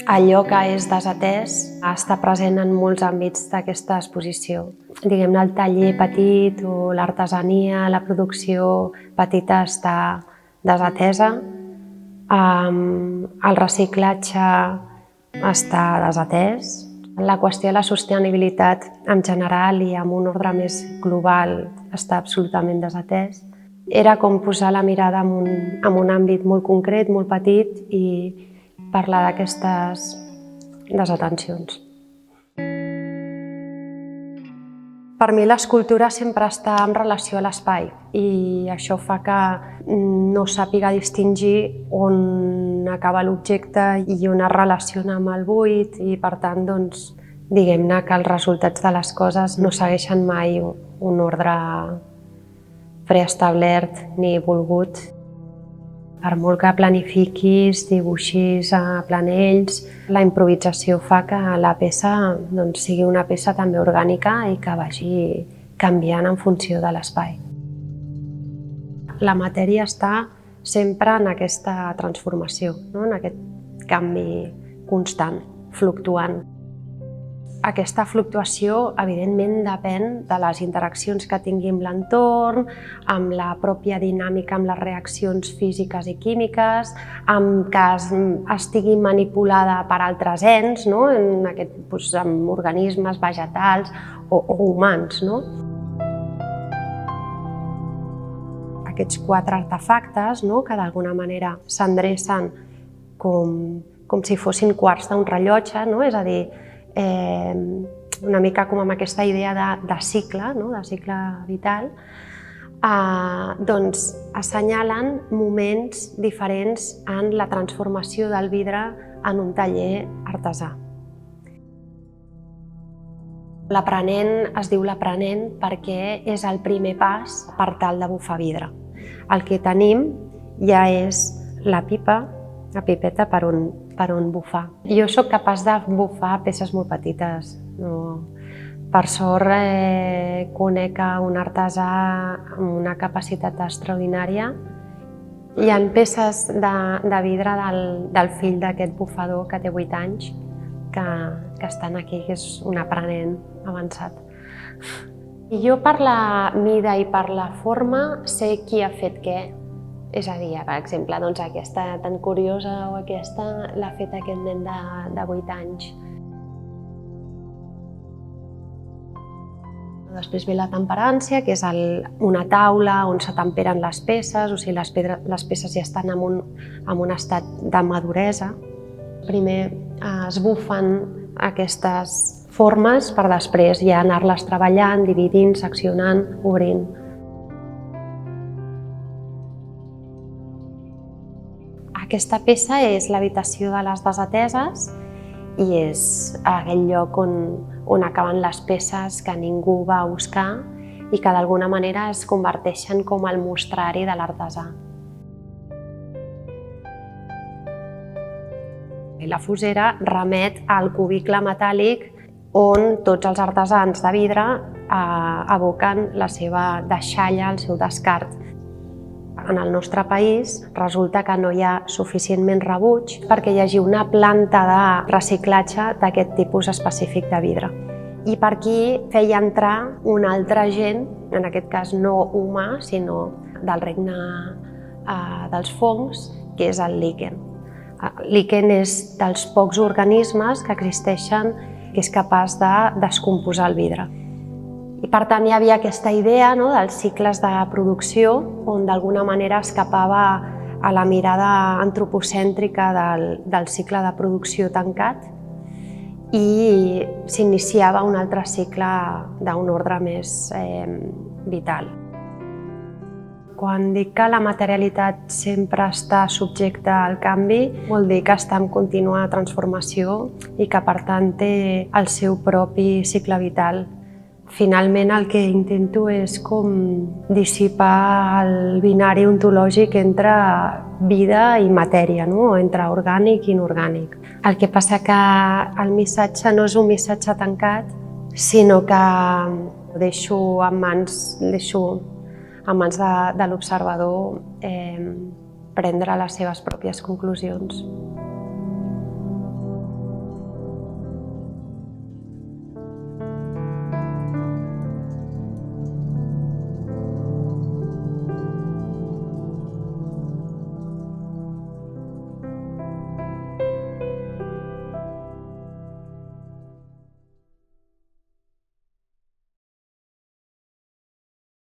Allò que és desatès està present en molts àmbits d'aquesta exposició. Diguem-ne, el taller petit o l'artesania, la producció petita està desatesa, el reciclatge està desatès, la qüestió de la sostenibilitat en general i amb un ordre més global està absolutament desatès. Era com posar la mirada en un àmbit molt concret, molt petit i parlar d'aquestes desatencions. Per mi l'escultura sempre està en relació a l'espai i això fa que no sàpiga distingir on acaba l'objecte i on es relaciona amb el buit i per tant, diguem-ne que els resultats de les coses no segueixen mai un ordre preestablert ni volgut. Per molt que planifiquis, dibuixis a planells, la improvisació fa que la peça sigui una peça també orgànica i que vagi canviant en funció de l'espai. La matèria està sempre en aquesta transformació, en aquest canvi constant, fluctuant. Aquesta fluctuació, evidentment, depèn de les interaccions que tingui amb l'entorn, amb la pròpia dinàmica, amb les reaccions físiques i químiques, amb que estigui manipulada per altres ens, amb organismes vegetals o humans. Aquests 4 artefactes, que d'alguna manera s'endrecen com si fossin quarts d'un rellotge, és a dir, una mica com amb aquesta idea de cicle, de cicle vital, assenyalen moments diferents en la transformació del vidre en un taller artesà. L'aprenent es diu l'aprenent perquè és el primer pas per tal de bufar vidre. El que tenim ja és la pipeta per on bufar. Jo soc capaç de bufar peces molt petites. Per sort conec un artesà amb una capacitat extraordinària. Hi ha peces de vidre del fill d'aquest bufador que té 8 anys que estan aquí, que és un aprenent avançat. I jo per la mida i per la forma sé qui ha fet què. És a dir, per exemple, aquesta tan curiosa o aquesta l'ha fet aquest nen de 8 anys. Després ve la temperància, que és una taula on se temperen les peces, o sigui, les peces ja estan en un estat de maduresa. Primer es bufen aquestes formes per després ja anar-les treballant, dividint, seccionant, obrint. Aquesta peça és l'habitació de les desateses i és aquell lloc on acaben les peces que ningú va buscar i que d'alguna manera es converteixen com el mostrari de l'artesà. La fusera remet al cubicle metàl·lic on tots els artesans de vidre aboquen la seva deixalla, el seu descart. En el nostre país resulta que no hi ha suficientment rebuig perquè hi hagi una planta de reciclatge d'aquest tipus específic de vidre. I per aquí feia entrar un altre agent, en aquest cas no humà, sinó del regne dels fongs, que és el líquen. El líquen és dels pocs organismes que existeixen que és capaç de descomposar el vidre. I per tant hi havia aquesta idea dels cicles de producció on d'alguna manera escapava a la mirada antropocèntrica del cicle de producció tancat i s'iniciava un altre cicle d'un ordre més vital. Quan dic que la materialitat sempre està subjecta al canvi, vol dir que està en contínua transformació i que per tant té el seu propi cicle vital. Finalment el que intento és com dissipar el binari ontològic entre vida i matèria, entre orgànic i inorgànic. El que passa que el missatge no és un missatge tancat, sinó que deixo en mans de l'observador prendre les seves pròpies conclusions.